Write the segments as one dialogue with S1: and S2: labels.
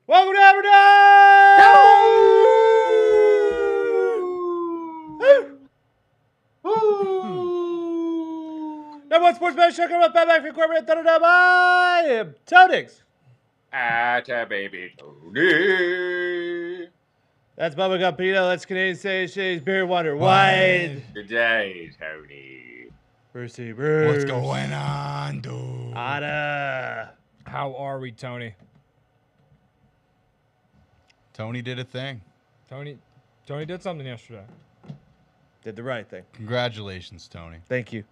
S1: Welcome to Hammer Dahn! Number one sports betting show coming up back for corporate. I am Tonix.
S2: Baby Tony.
S1: That's Bubblegum Pino. That's Canadian Shades Beer Wonder Wide.
S2: Good day, Tony.
S1: Brucey Bruce.
S3: What's going on, dude?
S1: Ada.
S4: How are we, Tony?
S3: Tony did a thing.
S4: Tony did something yesterday.
S1: Did the right thing.
S3: Congratulations, Tony.
S1: Thank you.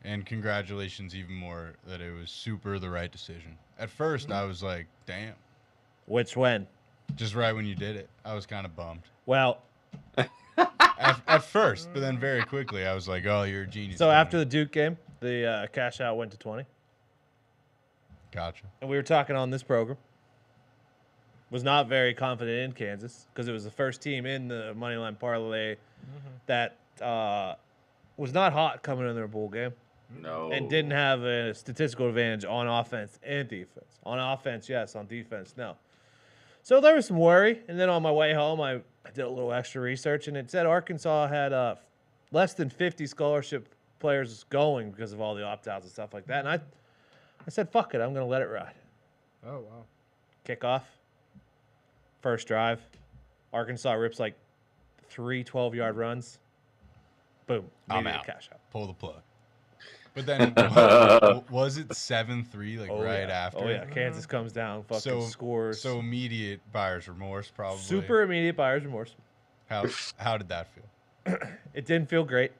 S3: And congratulations even more that it was super the right decision. At first, I was like, damn.
S1: Which when?
S3: Just right when you did it. I was kind of bummed.
S1: Well,
S3: At first, but then very quickly, I was like, oh, you're a genius.
S1: so
S3: Tony.
S1: after the Duke game, the cash out went to 20.
S3: Gotcha.
S1: And we were talking on this program. Was not very confident in Kansas because it was the first team in the Moneyline Parlay that was not hot coming in their bowl game.
S2: No.
S1: And didn't have a statistical advantage on offense and defense. On offense, yes. On defense, no. So there was some worry. And then on my way home, I did a little extra research, and it said Arkansas had less than 50 scholarship players going because of all the opt-outs and stuff like that. And I said, fuck it. I'm going to let it ride.
S4: Oh, wow.
S1: Kickoff. First drive. Arkansas rips like 3 12-yard runs. Boom.
S3: I'm
S1: Immediate
S3: out.
S1: Cash out.
S3: Pull the plug. But then, was it 7-3 like right after?
S1: Oh, yeah. Kansas comes down, fucking scores.
S3: So immediate buyer's remorse, probably.
S1: Super immediate buyer's remorse.
S3: How did that feel?
S1: It didn't feel great.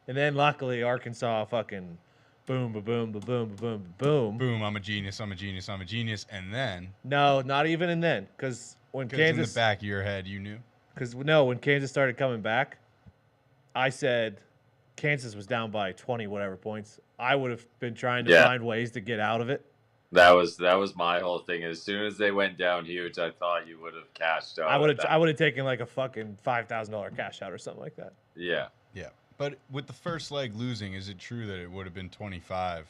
S1: And then luckily Arkansas fucking boom, ba-boom, ba-boom, ba-boom, ba-boom.
S3: Boom, I'm a genius, I'm a genius, I'm a genius. And then,
S1: No, not even in then. Because when
S3: because in the
S1: Kansas,
S3: back of your head, you knew.
S1: when Kansas started coming back, I said Kansas was down by 20 whatever points. I would have been trying to find ways to get out of it.
S2: That was my whole thing. As soon as they went down huge, I thought you would have cashed out.
S1: I would have taken like a fucking $5,000 cash out or something like that.
S2: Yeah.
S3: Yeah. But with the first leg losing, is it true that it would have been 25?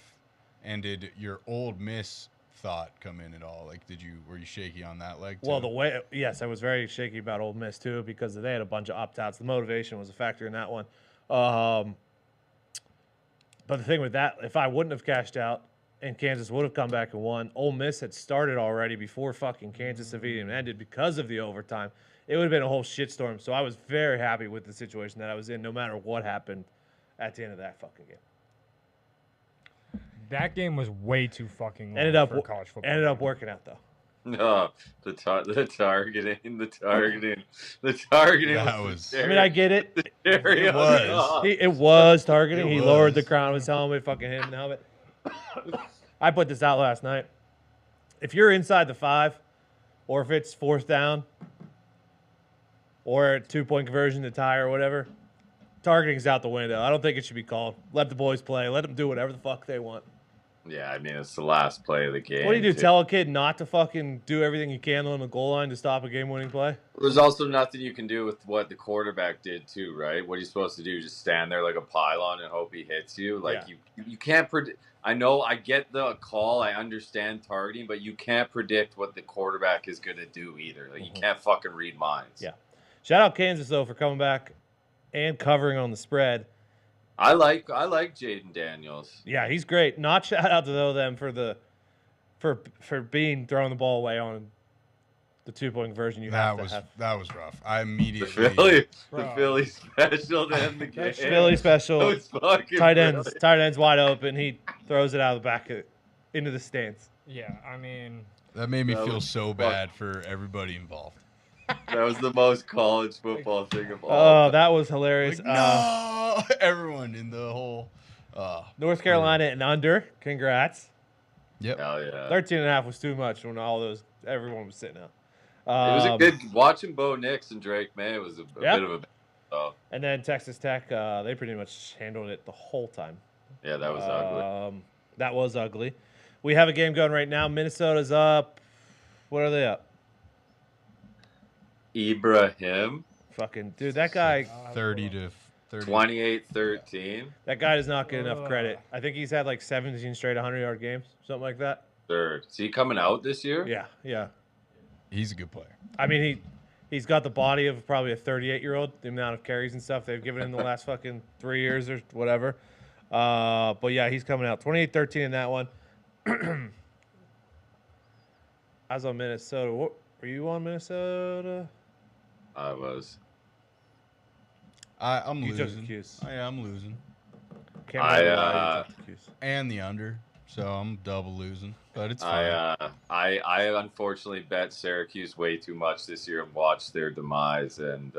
S3: And did your Old Miss thought come in at all? Like, were you shaky on that leg too?
S1: Well, yes, I was very shaky about Ole Miss too because they had a bunch of opt-outs. The motivation was a factor in that one. But the thing with that, if I wouldn't have cashed out and Kansas would have come back and won, Ole Miss had started already before fucking Kansas even ended because of the overtime. It would have been a whole shitstorm. So I was very happy with the situation that I was in, no matter what happened at the end of that fucking game.
S4: That game was way too fucking long for college football.
S1: Ended up working out though.
S2: No, the targeting.
S3: That was.
S1: I mean, I get it.
S3: It was.
S1: It was targeting.
S3: It
S1: He lowered the
S3: was.
S1: crown of his helmet, fucking hit him in the helmet. I put this out last night. If you're inside the 5, or if it's 4th down, or a 2-point conversion to tie or whatever, targeting's out the window. I don't think it should be called. Let the boys play. Let them do whatever the fuck they want.
S2: Yeah, I mean, it's the last play of the game.
S1: What do you do?
S2: too.
S1: Tell a kid not to fucking do everything you can on the goal line to stop a game-winning play?
S2: There's also nothing you can do with what the quarterback did too, right? What are you supposed to do? Just stand there like a pylon and hope he hits you? Like you can't predict. I know, I get the call. I understand targeting, but you can't predict what the quarterback is going to do either. Like you can't fucking read minds.
S1: Yeah. Shout out Kansas though for coming back and covering on the spread.
S2: I like Jaden Daniels.
S1: Yeah, he's great. Not shout out to them for being throwing the ball away on the 2-point conversion you have to have.
S3: That was rough. I
S2: The
S3: immediately.
S2: Philly special to end the game.
S1: Philly special.
S2: That was fucking
S1: Tight
S2: brilliant.
S1: ends wide open. He throws it out of the back into the stands.
S4: Yeah, I mean,
S3: That made me
S2: That
S3: feel
S2: was
S3: so
S2: fuck-
S3: bad for everybody involved.
S2: That was the most college football thing of all.
S1: Oh, that was hilarious.
S3: Like, no, everyone in the whole.
S1: North Carolina and under. Congrats.
S3: Yep.
S2: Hell yeah.
S1: 13.5 was too much when everyone was sitting out.
S2: It was a good watching Bo Nix and Drake May was a bit of a
S1: And then Texas Tech, they pretty much handled it the whole time.
S2: yeah, that was ugly.
S1: That was ugly. We have a game going right now. Minnesota's up. What are they up?
S2: Ibrahim,
S1: Fucking dude, that guy.
S3: 30 to 30.
S2: 28-13.
S1: That guy does not get enough credit. I think he's had like 17 straight 100-yard games, something like that.
S2: Third. Is he coming out this year?
S1: Yeah.
S3: He's a good player.
S1: I mean, he's got the body of probably a 38-year-old. The amount of carries and stuff they've given him the last fucking 3 years or whatever. But yeah, he's coming out 28-13 in that one. I was on Minnesota. What were you on Minnesota?
S2: I was.
S3: I'm
S1: You
S3: losing.
S1: took the Cuse.
S3: I'm losing.
S1: Can't remember why you took the Cuse.
S3: And the under, so I'm double losing. But it's fine.
S2: I unfortunately bet Syracuse way too much this year and watched their demise, and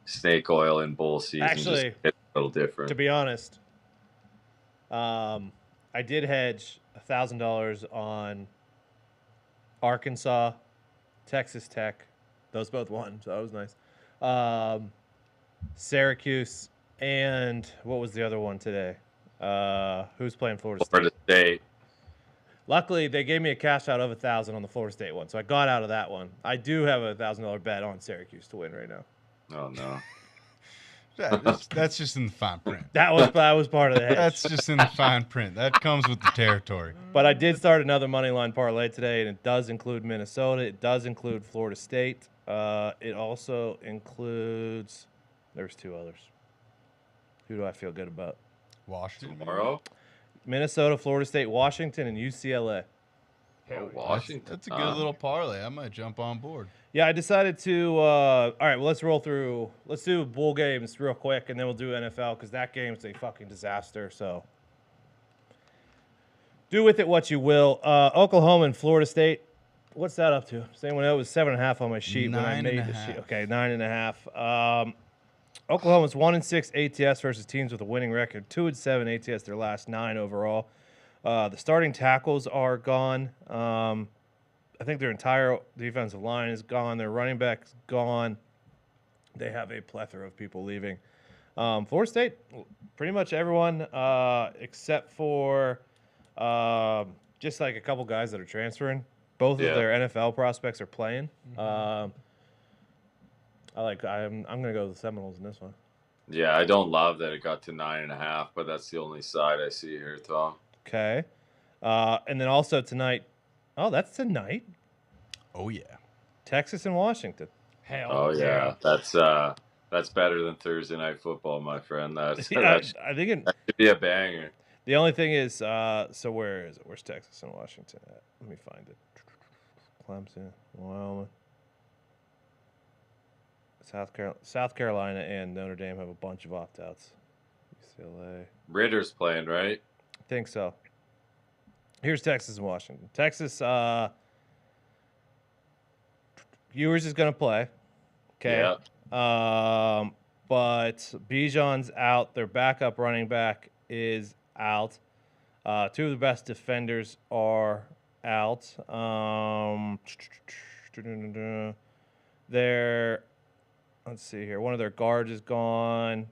S2: snake oil and bull season
S1: Actually,
S2: just hit a little different.
S1: To be honest, I did hedge $1,000 on Arkansas, Texas Tech. Those both won, so that was nice. Syracuse, and what was the other one today? Who's playing Florida State?
S2: Florida State.
S1: Luckily, they gave me a cash out of $1,000 on the Florida State one, so I got out of that one. I do have a $1,000 bet on Syracuse to win right now.
S2: Oh no.
S3: That's just in the fine print.
S1: That was part of the hedge.
S3: That's just in the fine print. That comes with the territory.
S1: But I did start another money line parlay today, and it does include Minnesota. It does include Florida State. It also includes. There's two others. Who do I feel good about?
S3: Washington.
S2: Tomorrow?
S1: Minnesota, Florida State, Washington, and UCLA.
S2: Oh, Washington.
S3: That's a good little parlay. I might jump on board.
S1: Yeah, I decided to. All right, well, let's roll through. Let's do bowl games real quick, and then we'll do NFL because that game's a fucking disaster. So do with it what you will. Oklahoma and Florida State. What's that up to? Does anyone know? It was 7.5 on my sheet when I made the sheet. Okay, 9.5. Oklahoma's 1-6 ATS versus teams with a winning record. 2-7 ATS their last 9 overall. The starting tackles are gone. I think their entire defensive line is gone. Their running back's gone. They have a plethora of people leaving. Florida State, pretty much everyone except for just like a couple guys that are transferring. Both of their NFL prospects are playing. I'm gonna go with the Seminoles in this one.
S2: Yeah, I don't love that it got to 9.5, but that's the only side I see here, Tom.
S1: Okay. And then also tonight. Oh, that's tonight.
S3: Oh yeah.
S1: Texas and Washington.
S4: Hell.
S2: Oh yeah, that's better than Thursday night football, my friend.
S1: I think
S2: that should be a banger.
S1: The only thing is, so where is it? Where's Texas and Washington at? Let me find it. Clemson, Wyoming, South Carolina, and Notre Dame have a bunch of opt-outs. UCLA.
S2: Ritter's playing, right?
S1: I think so. Here's Texas and Washington. Texas, Ewers is going to play. Okay.
S2: Yeah.
S1: But Bijan's out. Their backup running back is out. Two of the best defenders are out. Let's see here. One of their guards is gone.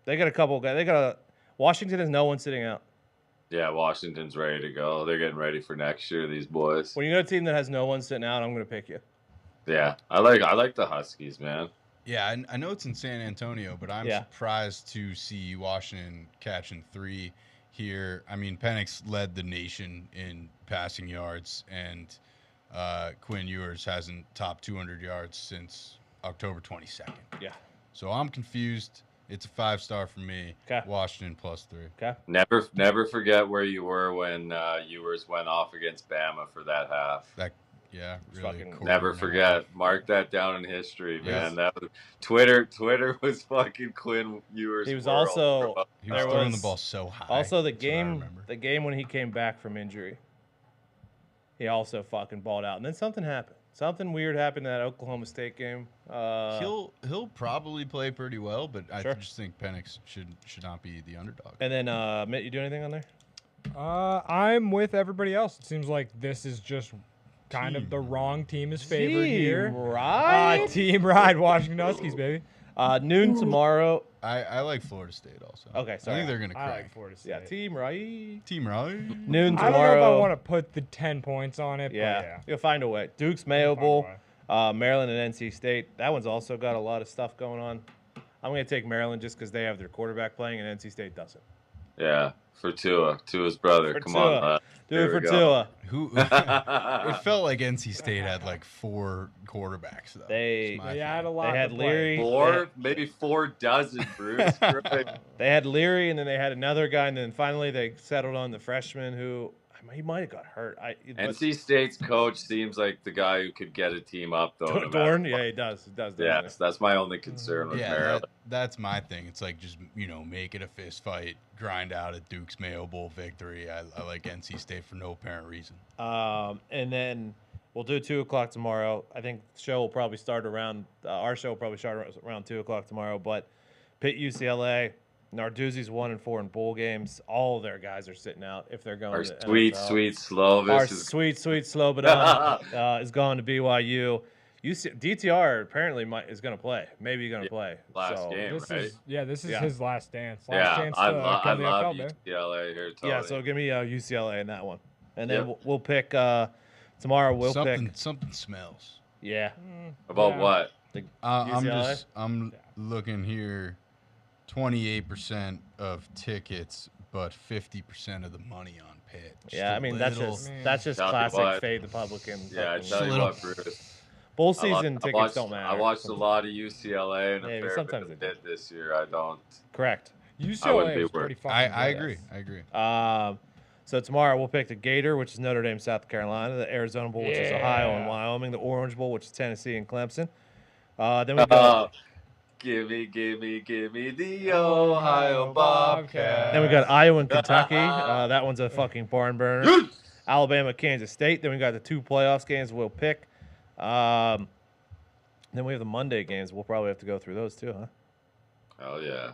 S1: They got a couple guys. Washington has no one sitting out.
S2: Yeah, Washington's ready to go. They're getting ready for next year, these boys.
S1: When you got a team that has no one sitting out, I'm going to pick you.
S2: Yeah, I like the Huskies, man.
S3: Yeah, I know it's in San Antonio, but I'm surprised to see Washington catching 3 here. I mean, Penix led the nation in passing yards, and Quinn Ewers hasn't topped 200 yards since October 22nd.
S1: Yeah.
S3: So I'm confused. It's a 5-star for me.
S1: Okay.
S3: Washington +3.
S1: Okay.
S2: Never forget where you were when Ewers went off against Bama for that half.
S3: Yeah, really.
S2: Never forget. Mark that down in history, man. That was, Twitter was fucking Quinn Ewers.
S1: He was
S2: world,
S1: also
S2: bro.
S3: He was throwing the ball so high.
S1: Also, the game when he came back from injury, he also fucking balled out. And then something happened. Something weird happened in that Oklahoma State game.
S3: He'll probably play pretty well, but I just think Penix should not be the underdog.
S1: And then, Mitt, you do anything on there?
S4: I'm with everybody else. It seems like this is just kind of the wrong team is favored here.
S1: Right.
S4: Team Ride, Washington Huskies, baby.
S1: Noon tomorrow.
S3: I like Florida State also.
S1: Okay, sorry.
S3: I think they're going to crack.
S4: I like Florida State.
S1: Yeah, Team Right.
S3: Team Right.
S1: Noon tomorrow.
S4: I don't know if I want to put the 10 points on it, but yeah.
S1: You'll find a way. Duke's Mayo Bowl, Maryland and NC State. That one's also got a lot of stuff going on. I'm going to take Maryland just because they have their quarterback playing and NC State doesn't.
S2: Yeah. For Tua. Tua's brother.
S1: For
S2: Come
S1: Tua.
S2: on, lad.
S1: Do it
S2: Here
S1: for
S2: we go.
S1: Tua.
S3: It felt like NC State had like 4 quarterbacks though.
S1: They
S4: had a lot.
S1: They had
S4: to
S1: Leary.
S4: play.
S2: Maybe 4 dozen, Bruce.
S1: They had Leary, and then they had another guy, and then finally they settled on the freshman who he might have got hurt.
S2: NC State's coach seems like the guy who could get a team up, though.
S1: Dorn, yeah, he does.
S2: Yes, that's my only concern with Maryland.
S3: That's my thing. It's like just make it a fist fight, grind out a Duke's Mayo Bowl victory. I like NC State for no apparent reason.
S1: And then we'll do 2:00 tomorrow. I think the show will probably start around our show will probably start around 2:00 tomorrow. But Pitt, UCLA. Narduzzi's 1-4 in bowl games. All of their guys are sitting out if they're going.
S2: Our
S1: to
S2: sweet Slovis.
S1: Our sweet Slobodan is going to BYU. DTR apparently is going to play. Maybe going to play.
S2: Last game, right?
S4: This is his last dance.
S2: I love UCLA here. Totally.
S1: Yeah, so give me UCLA in that one, and then we'll pick tomorrow. We'll pick
S3: something smells.
S1: Yeah.
S2: About what?
S3: I'm looking here. 28% of tickets, but 50% of the money on Pitt.
S1: Yeah, I mean that's just classic fade the publican.
S2: Yeah, I tell you what, Bruce.
S1: Bowl season tickets don't matter.
S2: I watched a lot of UCLA and
S1: maybe,
S2: a fair
S1: sometimes
S2: bit of this year. I don't.
S1: Correct.
S4: UCLA is pretty fun.
S3: I agree. I agree.
S1: So tomorrow we'll pick the Gator, which is Notre Dame, South Carolina, the Arizona Bowl, which is Ohio and Wyoming, the Orange Bowl, which is Tennessee and Clemson. Then we go.
S2: Give me the Ohio Bobcats.
S1: Then we got Iowa and Kentucky. That one's a fucking barn burner. Alabama, Kansas State. Then we got the 2 playoffs games we'll pick. Then we have the Monday games. We'll probably have to go through those too, huh?
S2: Oh yeah.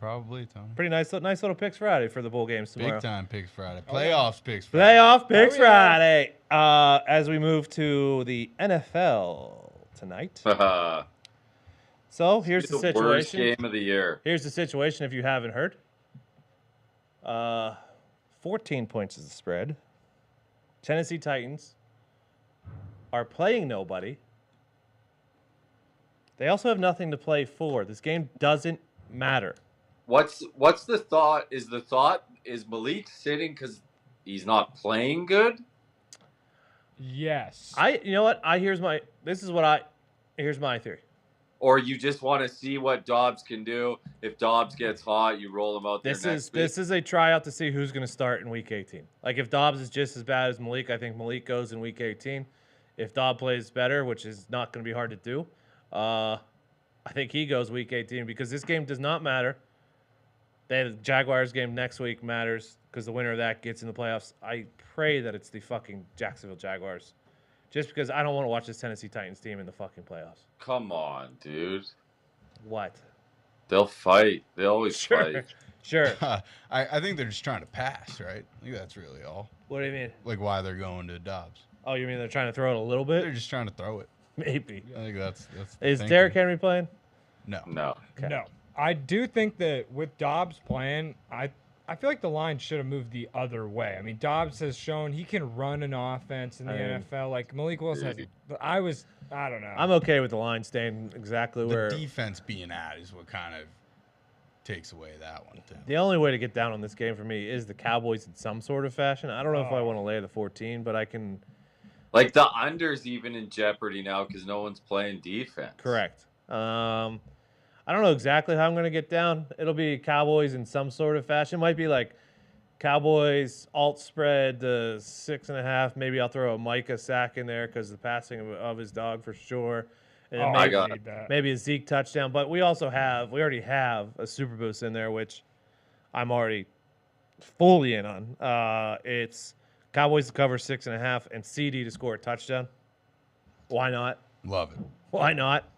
S3: Probably, Tom.
S1: Pretty nice little picks Friday for the bowl games tomorrow.
S3: Big time picks Friday. Playoffs picks Friday.
S1: Playoff picks Friday. As we move to the NFL tonight. So here's the situation.
S2: Worst game of the year.
S1: Here's the situation if you haven't heard. 14 points is the spread. Tennessee Titans are playing nobody. They also have nothing to play for. This game doesn't matter.
S2: What's the thought? Is Malik sitting because he's not playing good?
S4: Yes.
S1: You know what? Here's my theory.
S2: Or you just want to see what Dobbs can do. If Dobbs gets hot, you roll him out there next week.
S1: This is a tryout to see who's going to start in Week 18. Like, if Dobbs is just as bad as Malik, I think Malik goes in Week 18. If Dobbs plays better, which is not going to be hard to do, I think he goes Week 18 because this game does not matter. The Jaguars game next week matters because the winner of that gets in the playoffs. I pray that it's the fucking Jacksonville Jaguars. Just because I don't want to watch this Tennessee Titans team in the fucking playoffs.
S2: Come on, dude.
S1: What?
S2: They'll fight. They always fight.
S1: Sure.
S3: I think they're just trying to pass, right? I think that's really all.
S1: What do you mean?
S3: Like why they're going to Dobbs.
S1: Oh, you mean they're trying to throw it a little bit?
S3: They're just trying to throw it.
S1: Maybe.
S3: I think that's
S1: Is Derrick Henry playing?
S2: No.
S1: Okay.
S4: No. I do think that with Dobbs playing, I feel like the line should have moved the other way. I mean, Dobbs has shown he can run an offense in the NFL. Like Malik Wilson has. I don't know.
S1: I'm okay with the line staying exactly where.
S3: The defense being at is what kind of takes away that one, too.
S1: The only way to get down on this game for me is the Cowboys in some sort of fashion. I don't know if I want to lay the 14, but I can.
S2: Like the under's even in jeopardy now because no one's playing defense.
S1: Correct. I don't know exactly how I'm going to get down. It'll be Cowboys in some sort of fashion. It might be like Cowboys alt spread to 6.5. Maybe I'll throw a Micah sack in there because the passing of his dog for sure. And then maybe a Zeke touchdown. But we already have a Super Boost in there, which I'm already fully in on. It's Cowboys to cover 6.5 and CD to score a touchdown. Why not?
S3: Love it.
S1: Why not?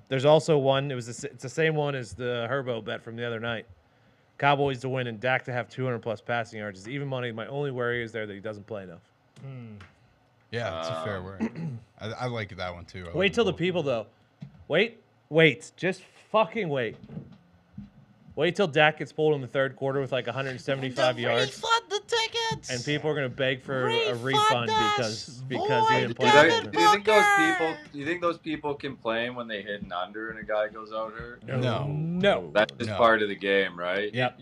S1: There's also one. It's the same one as the Herbo bet from the other night. Cowboys to win and Dak to have 200+ passing yards is even money. My only worry is there that he doesn't play enough.
S3: Yeah, that's a fair word. I like that one too.
S1: Wait till the people though. Wait. Just fucking wait. Wait till Dak gets pulled in the third quarter with like 175 yards.
S3: Refund the ticket. What?
S1: and people are gonna beg for a
S5: Refund
S1: refund
S5: us!
S1: because he didn't
S2: Do
S1: play.
S2: you,
S5: Void
S1: the
S2: think,
S1: game.
S2: do you think those
S5: Booker!
S2: people? Do you think those people complain when they hit an under and a guy goes out hurt?
S4: No.
S2: That's just
S3: No.
S2: part of the game, right?
S1: Yep.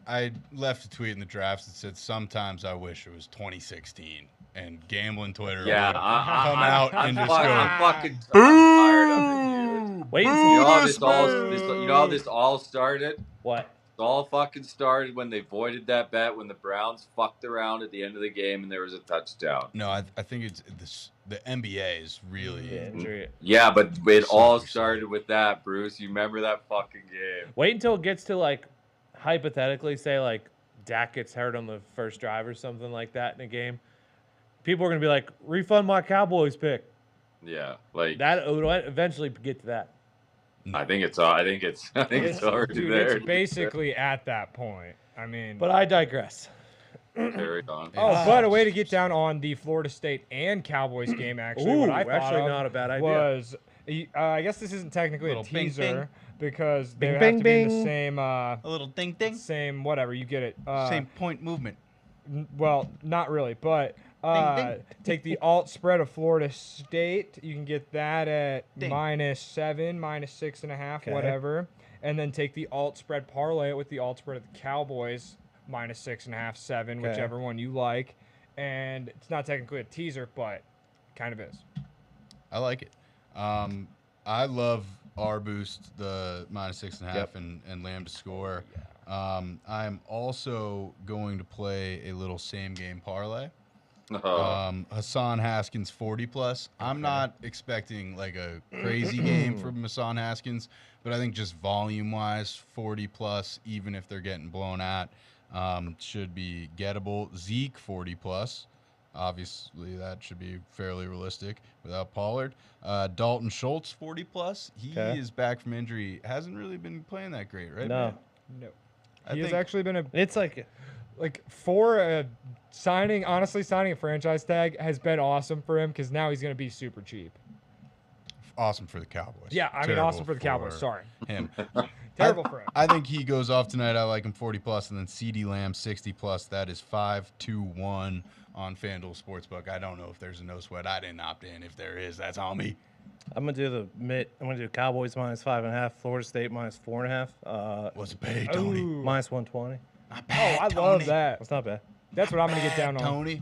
S3: I left a tweet in the drafts that said sometimes I wish it was 2016 and gambling Twitter
S2: Yeah,
S3: would come out and just
S2: I'm
S3: go,
S2: fucking I'm tired of it, dude.
S1: Wait
S2: You
S1: until
S2: know how
S3: this
S2: this all started?
S1: what?
S2: It all fucking started when they voided that bet when the Browns fucked around at the end of the game and there was a touchdown.
S3: No, I think it's the NBA is really
S1: Yeah, injury.
S2: Yeah, but it all
S3: Super
S2: started with that, Bruce. You remember that fucking game?
S1: Wait until it gets to like, hypothetically, say like Dak gets hurt on the first drive or something like that in a game. People are gonna be like, refund my Cowboys pick.
S2: Yeah, like
S1: That would eventually get to that.
S2: I think it's already
S4: Dude,
S2: there.
S4: it's basically at that point. I mean,
S1: But I digress.
S2: Carry on.
S4: oh, but a way to get down on the Florida State and Cowboys game, actually, what I thought
S1: actually
S4: of
S1: not a bad idea.
S4: was, I guess this isn't technically a
S3: Little bing,
S4: teaser because they
S1: Bing,
S4: have
S1: bing,
S4: to be in the
S1: bing.
S4: same,
S3: a little ding ding,
S4: same whatever. You get it.
S3: same point movement.
S4: Well, not really, but
S3: ding.
S4: take the alt spread of Florida State. You can get that at
S3: Ding.
S4: -7, -6.5,
S1: Okay.
S4: whatever. And then take the alt spread, parlay it with the alt spread of the Cowboys, -6.5, 7,
S1: Okay.
S4: whichever one you like. And it's not technically a teaser, but kind of is.
S3: I like it. I love our boost, the -6.5
S1: Yep.
S3: and Lamb to score. I'm also going to play a little same game parlay. Hassan Haskins 40+. I'm not expecting like a crazy game from Hassan Haskins, but I think just volume wise, 40+, even if they're getting blown at, should be gettable. Zeke 40+. Obviously, that should be fairly realistic without Pollard. Dalton Schultz 40+. He
S1: Okay.
S3: is back from injury. Hasn't really been playing that great, right?
S1: No.
S3: man?
S4: No.
S3: I
S4: He has
S3: think-
S4: actually been
S1: It's like,
S4: for a signing a franchise tag has been awesome for him because now he's going to be super cheap.
S3: Awesome for the Cowboys.
S4: Yeah, I mean,
S3: Terrible
S4: awesome for the Cowboys. Sorry.
S3: Him.
S4: Terrible for him.
S3: I think he goes off tonight. I like him 40+, and then CD Lamb 60+. That is 5-2-1 on FanDuel Sportsbook. I don't know if there's a no sweat. I didn't opt in. If there is, that's on me.
S5: I'm gonna do the mid. I'm gonna do Cowboys -5.5, Florida State -4.5,
S3: What's it pay, Tony?
S4: Ooh.
S5: -120.
S3: Not
S4: Oh,
S3: bad,
S4: I
S3: Tony.
S4: love that.
S5: That's not bad.
S4: That's what I'm going to get down on.
S3: Tony.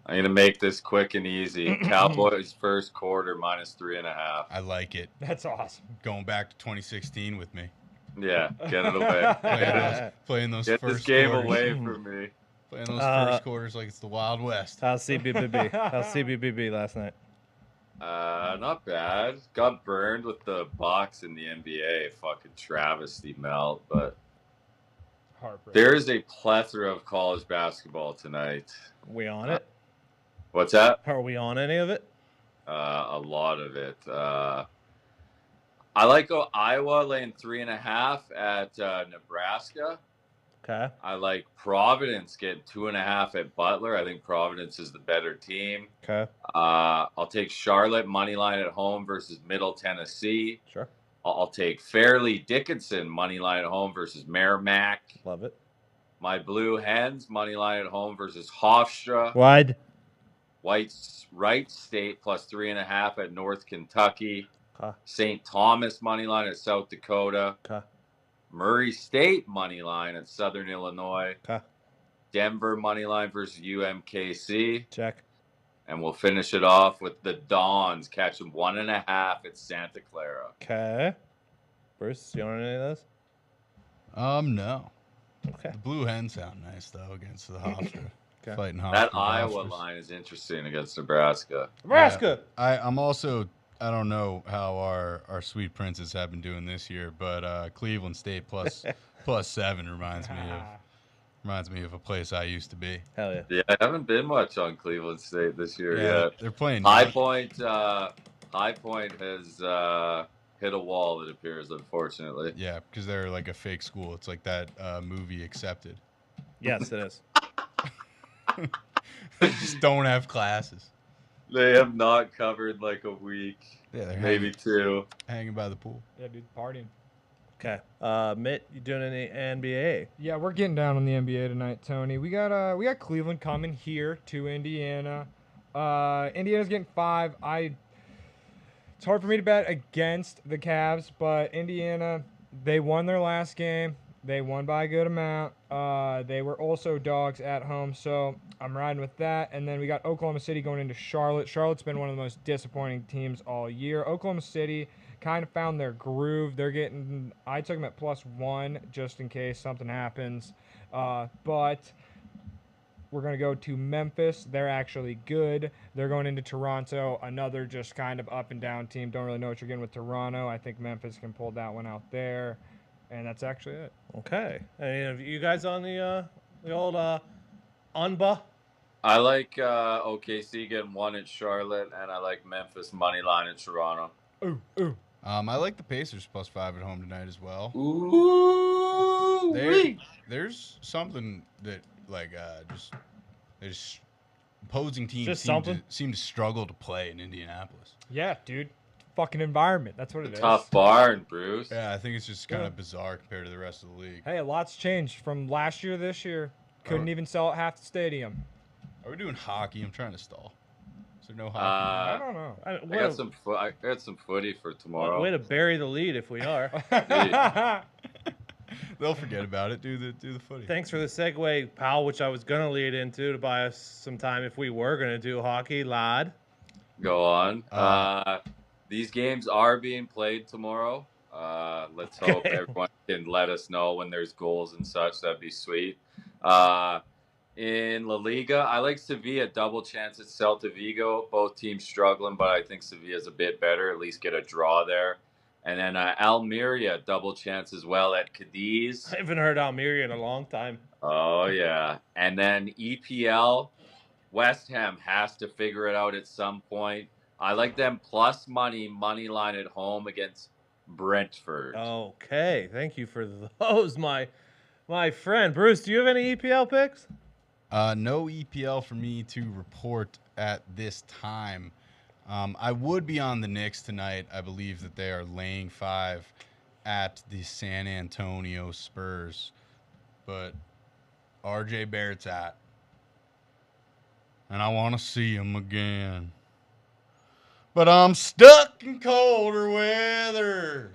S2: I'm gonna make this quick and easy. Cowboys first quarter -3.5.
S3: I like it.
S4: That's awesome.
S3: Going back to 2016 with me.
S2: Yeah, get it away.
S3: Playing those
S2: Get
S3: first
S2: this game
S3: quarters.
S2: away from me.
S3: Playing those
S5: Uh,
S3: first quarters like it's the Wild West.
S5: How's CBBB? How's CBBB last night?
S2: Not bad. Got burned with the Bucks in the NBA. Fucking travesty melt. But
S4: Heartbreaking.
S2: there is a plethora of college basketball tonight.
S5: We on it?
S2: What's that?
S5: Are we on any of it?
S2: A lot of it. I like Iowa laying 3.5 at Nebraska.
S5: Okay.
S2: I like Providence getting 2.5 at Butler. I think Providence is the better team.
S5: Okay.
S2: I'll take Charlotte money line at home versus Middle Tennessee.
S5: Sure.
S2: I'll take Fairleigh Dickinson money line at home versus Merrimack.
S5: Love it.
S2: My Blue Hens money line at home versus Hofstra.
S5: Wide.
S2: Wright State plus 3.5 at North Kentucky.
S5: Okay.
S2: St. Thomas money line at South Dakota.
S5: Okay.
S2: Murray State money line at Southern Illinois.
S5: Okay.
S2: Denver money line versus UMKC.
S5: Check.
S2: And we'll finish it off with the Dons catching 1.5 at Santa Clara.
S5: Okay. Bruce, you on any of those?
S3: No.
S5: Okay.
S3: The Blue Hens sound nice though against the Hofstra.
S5: Okay.
S3: Fighting Hofstra.
S2: That Iowa
S3: Hofstras.
S2: line is interesting against Nebraska.
S1: Nebraska.
S3: I'm also, I don't know how our sweet princes have been doing this year, but Cleveland State plus 7 reminds me of a place I used to be.
S5: Hell yeah.
S2: Yeah, I haven't been much on Cleveland State this year yet.
S3: They're playing
S2: High Point has hit a wall, it appears, unfortunately.
S3: Yeah, because they're like a fake school. It's like that movie Accepted.
S5: Yes, it is.
S3: They just don't have classes.
S2: They have not covered like a week,
S3: Yeah, they're
S2: maybe two.
S3: hanging by the pool.
S4: Yeah, dude, partying.
S1: Okay. Mitt, you doing any NBA?
S4: Yeah, we're getting down on the NBA tonight, Tony. We got Cleveland coming here to Indiana. Indiana's getting 5. It's hard for me to bet against the Cavs, but Indiana, they won their last game. They won by a good amount. They were also dogs at home, so I'm riding with that. And then we got Oklahoma City going into Charlotte. Charlotte's been one of the most disappointing teams all year. Oklahoma City kind of found their groove. I took them at +1 just in case something happens. But we're going to go to Memphis. They're actually good. They're going into Toronto, another just kind of up and down team. Don't really know what you're getting with Toronto. I think Memphis can pull that one out there. And that's actually it.
S1: Okay. Any of you guys on the old Unba?
S2: I like OKC getting 1 at Charlotte, and I like Memphis money line at Toronto.
S4: Ooh.
S3: I like the Pacers +5 at home tonight as well.
S2: Ooh,
S3: There's something that there's opposing teams
S1: Just
S3: seem to struggle to play in Indianapolis.
S4: Yeah, dude. Fucking environment. That's what it is.
S2: Tough barn, Bruce.
S3: Yeah, I think it's just kind of bizarre compared to the rest of the league.
S4: Hey, a lot's changed from last year to this year. Couldn't even sell at half the stadium.
S3: Are we doing hockey? I'm trying to stall. Is there no hockey?
S4: I don't know.
S2: I got some footy for tomorrow.
S1: Way to bury the lead if we are.
S3: They'll forget about it. Do the footy.
S1: Thanks for the segue, pal, which I was going to lead into to buy us some time if we were going to do hockey, lad.
S2: Go on. These games are being played tomorrow. Let's hope everyone can let us know when there's goals and such. That'd be sweet. In La Liga, I like Sevilla, double chance at Celta Vigo. Both teams struggling, but I think Sevilla's a bit better. At least get a draw there. And then Almeria, double chance as well at Cadiz.
S1: I haven't heard Almeria in a long time.
S2: Oh, yeah. And then EPL, West Ham has to figure it out at some point. I like them plus money line at home against Brentford.
S1: Okay, thank you for those, my friend. Bruce, do you have any EPL picks?
S3: No EPL for me to report at this time. I would be on the Knicks tonight. I believe that they are laying 5 at the San Antonio Spurs. But RJ Barrett's out. And I want to see him again. But I'm stuck in colder weather.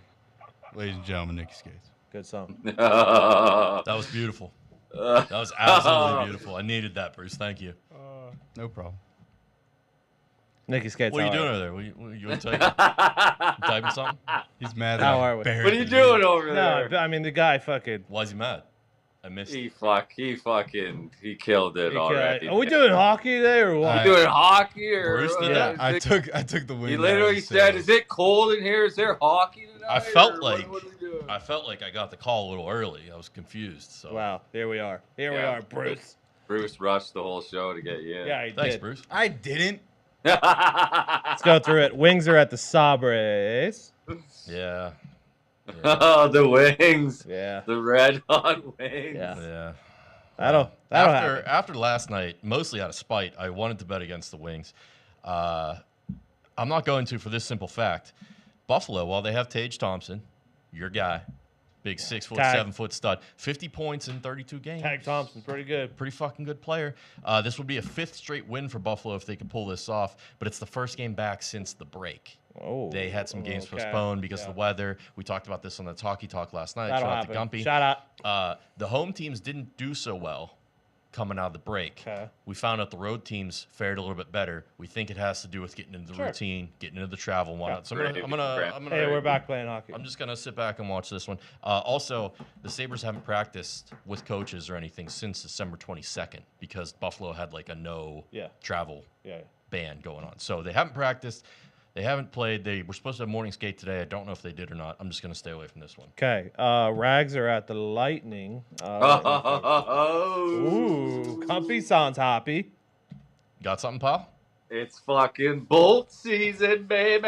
S3: Ladies and gentlemen, Nicky Skates.
S1: Good song.
S6: That was beautiful. That was absolutely beautiful. I needed that, Bruce. Thank you.
S3: No problem.
S1: Nicky Skates.
S6: What are you doing over there? You typing something?
S3: He's mad.
S1: How are we?
S2: What are you doing over there?
S1: No, I mean the guy fucking.
S6: Why is he mad? I missed it.
S2: He killed it already.
S1: Are we doing hockey today or what?
S2: You doing hockey or?
S6: Bruce did that.
S3: I took the win.
S2: He literally said, "Is it cold in here? Is there hockey tonight?"
S6: I felt
S2: or
S6: like
S2: what are we doing?
S6: I got the call a little early. I was confused. So
S1: Wow, here we are. Here we are, Bruce.
S2: Bruce rushed the whole show to get you in.
S1: Yeah, he
S6: thanks,
S1: did.
S6: Bruce.
S3: I didn't.
S1: Let's go through it. Wings are at the Sabres.
S6: Yeah.
S2: Oh, the wings.
S1: Yeah.
S2: The red hot wings.
S1: Yeah.
S6: Yeah.
S1: That'll happen.
S6: After last night, mostly out of spite, I wanted to bet against the Wings. I'm not going to for this simple fact. Buffalo, while they have Tage Thompson, your guy, big 6 foot,
S1: Tag.
S6: 7 foot stud, 50 points in 32 games.
S1: Tag Thompson, pretty good.
S6: Pretty fucking good player. This would be a 5th straight win for Buffalo if they could pull this off, but it's the first game back since the break.
S1: Oh,
S6: They had some games
S1: okay.
S6: postponed because
S1: Yeah.
S6: of the weather. We talked about this on the Talkie Talk last night.
S1: That'll
S6: Shout
S1: happen.
S6: out to Gumpy.
S1: Shout out.
S6: The home teams didn't do so well coming out of the break.
S1: Okay.
S6: We found out the road teams fared a little bit better. We think it has to do with getting into the
S1: Sure.
S6: routine, getting into the travel and whatnot. So
S2: Right.
S6: I'm gonna
S1: Hey, we're back playing hockey.
S6: I'm just gonna sit back and watch this one. Also, the Sabres haven't practiced with coaches or anything since December 22nd because Buffalo had like a no
S1: Yeah.
S6: travel
S1: Yeah.
S6: ban going on. So they haven't practiced. They haven't played. They were supposed to have morning skate today. I don't know if they did or not. I'm just going to stay away from this one.
S1: Okay. Rags are at the Lightning. Ooh, Comfy sounds happy.
S6: Got something, pal?
S2: It's fucking bolt season, baby.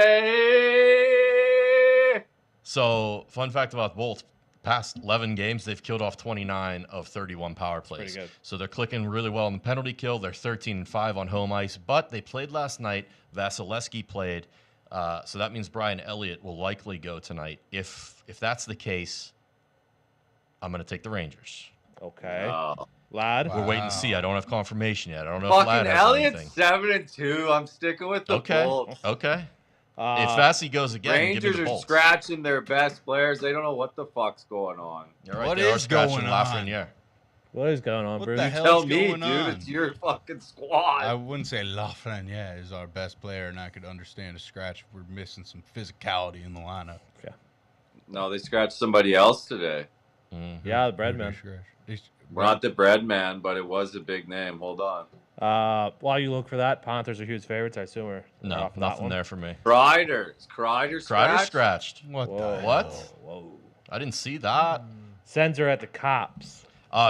S6: So, fun fact about Bolts. Past 11 games, they've killed off 29 of 31 power plays.
S1: Pretty good.
S6: So they're clicking really well on the penalty kill. They're 13-5 on home ice, but they played last night. Vasilevsky played. So that means Brian Elliott will likely go tonight. If that's the case, I'm going to take the Rangers.
S1: Okay.
S2: Oh.
S1: Lad?
S6: We're waiting to see. I don't have confirmation yet. I don't know if Lad
S2: Fucking
S6: has
S2: Elliott's
S6: anything.
S2: 7-2. I'm sticking with the
S6: Okay.
S2: Bolts.
S6: Okay. If Vassy goes again, give me
S2: Rangers
S6: the
S2: are
S6: Bolts.
S2: scratching their best players. They don't know what the fuck's going on.
S6: You're right,
S3: What
S6: they are
S3: is
S6: scratching
S3: going
S6: Lafreniere.
S1: What is going on,
S3: What
S1: Bruce?
S3: the hell
S2: Tell
S3: is
S2: me,
S3: going
S2: dude.
S3: on?
S2: It's your fucking squad.
S3: I wouldn't say Lafreniere is our best player, and I could understand a scratch if we're missing some physicality in the lineup.
S2: No, they scratched somebody else today.
S6: Mhm.
S1: Yeah, the bread man.
S2: We're not the bread man, but it was a big name. Hold on.
S1: While you look for that, Panthers are huge favorites. I assume we're
S6: No,
S1: off that
S6: nothing
S1: one.
S6: there for me.
S2: Kreider. Is Kreider
S6: Kreider
S2: scratched?
S6: scratched.
S3: What
S1: Whoa.
S3: the
S6: What?
S3: hell?
S1: Whoa.
S6: I didn't see that.
S1: Sends are at the cops.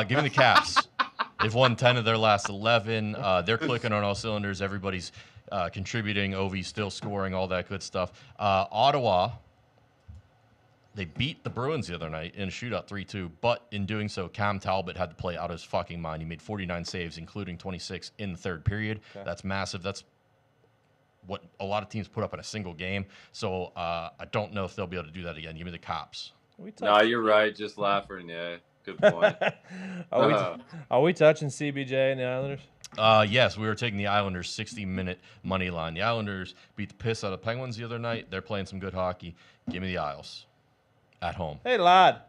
S6: Give me the Caps. They've won 10 of their last 11. They're clicking on all cylinders. Everybody's contributing. Ovi's still scoring, all that good stuff. Ottawa, they beat the Bruins the other night in a shootout 3-2. But in doing so, Cam Talbot had to play out of his fucking mind. He made 49 saves, including 26 in the third period.
S1: Okay.
S6: That's massive. That's what a lot of teams put up in a single game. So I don't know if they'll be able to do that again. Give me the Cops.
S2: No, you're right. Just Lafreniere. Good point.
S1: Are we touching CBJ and the Islanders?
S6: Yes, we were taking the Islanders 60-minute money line. The Islanders beat the piss out of the Penguins the other night. They're playing some good hockey. Give me the Isles at home.
S1: Hey, lad.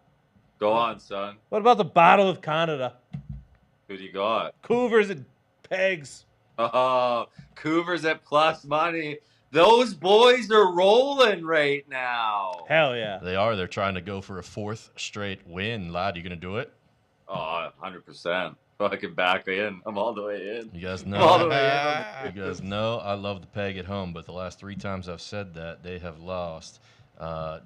S2: Go on, son.
S1: What about the Battle of Canada?
S2: Who do you got?
S1: Cougars and Pegs.
S2: Oh, Cougars at plus money. Those boys are rolling right now.
S1: Hell yeah.
S6: They are. They're trying to go for a fourth straight win. Lad, you going to do it?
S2: Oh, 100%. Fucking back in. I'm all the way in.
S6: You guys
S2: I'm all the
S6: know.
S2: way in.
S6: You guys know I love the Peg at home, but the last 3 times I've said that, they have lost.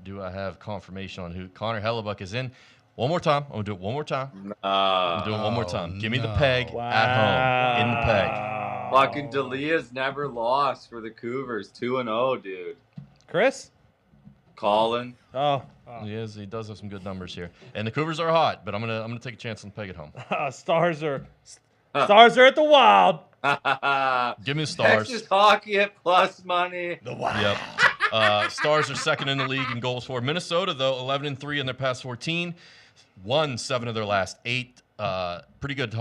S6: Do I have confirmation on who? Connor Hellebuck is in. One more time. I'm going to do it one more time. I'm doing it one more time. Give me the Peg at home in the Peg.
S2: Fucking Delia's never lost for the Cougars. 2-0, dude.
S1: Chris?
S2: Colin.
S1: Oh.
S6: He does have some good numbers here. And the Cougars are hot, but I'm gonna take a chance on the Peg at home.
S1: Stars are at the Wild.
S6: Give me the Stars.
S2: Texas hockey at plus money.
S3: The Wild.
S6: Yep. Stars are second in the league in goals for. Minnesota, though, 11-3 in their past 14. Won 7 of their last 8. Pretty good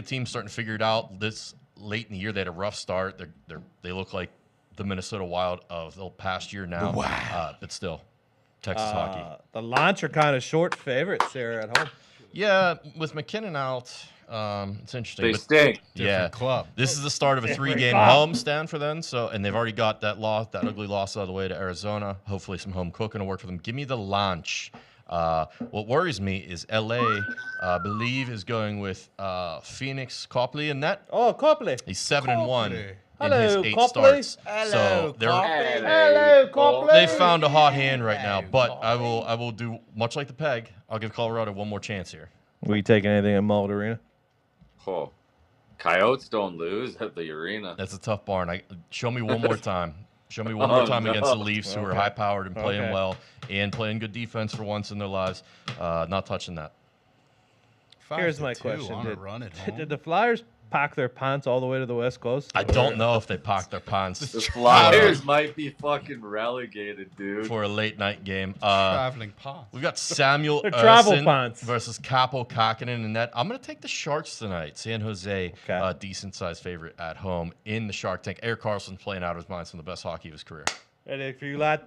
S6: team starting to figure it out. This late in the year, they had a rough start. They look like the Minnesota Wild of the past year now. But still, Texas hockey.
S1: The Launch are kind of short favorites here at home.
S6: Yeah, with McKinnon out, it's interesting.
S2: They
S6: but
S2: stink.
S3: Different club.
S6: This is the start of a 3-game
S1: club.
S6: homestand for them. So, and they've already got that ugly loss out of the way to Arizona. Hopefully, some home cooking will work for them. Give me the Launch. What worries me is LA, believe, is going with Phoenix Copley in net.
S1: Oh, Copley.
S6: He's 7-1 in his
S1: Hello,
S6: 8
S1: Copley.
S6: starts.
S1: Hello,
S6: So
S1: Hello, Copley.
S6: they found a hot hand right now. But I will do much like the Peg. I'll give Colorado one more chance here.
S1: Will you take anything at Mullet Arena?
S2: Oh. Coyotes don't lose at the arena.
S6: That's a tough barn. Show me one more time. Show me one more time against the Leafs, who are high-powered and playing well and playing good defense for once in their lives. Not touching that.
S1: Here's my
S3: 5-2
S1: question.
S3: on a run at home.
S1: Did the Flyers pack their pants all the way to the West Coast?
S6: I don't know if they packed their pants
S2: The Flyers might be fucking relegated, dude.
S6: for a late-night game.
S3: Traveling pots.
S6: We've got Samuel
S1: They're travel
S6: Ersson
S1: pants.
S6: versus Capo Kakinen in net. I'm going to take the Sharks tonight. San Jose,
S1: Okay.
S6: decent-sized favorite at home in the Shark Tank. Eric Carlson's playing out of his mind, some of the best hockey of his career.
S1: Anything for you, lad?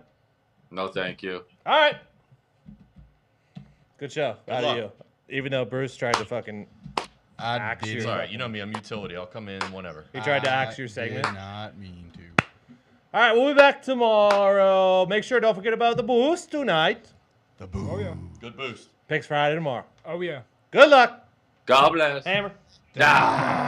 S2: No, thank you.
S1: All right. Good show. Out
S6: luck.
S1: of you. Even though Bruce tried to fucking...
S3: I
S1: Axe
S3: did
S1: your-
S6: It's all right. You know me. I'm utility. I'll come in whenever.
S1: He tried to axe your
S3: I
S1: segment.
S3: did not mean to.
S1: All right, we'll be back tomorrow. Make sure, don't forget about the boost tonight.
S3: The boo.
S4: Oh, yeah.
S6: Good boost.
S1: Picks Friday tomorrow.
S4: Oh, yeah.
S1: Good luck.
S2: God bless.
S1: Hammer.
S2: Ah.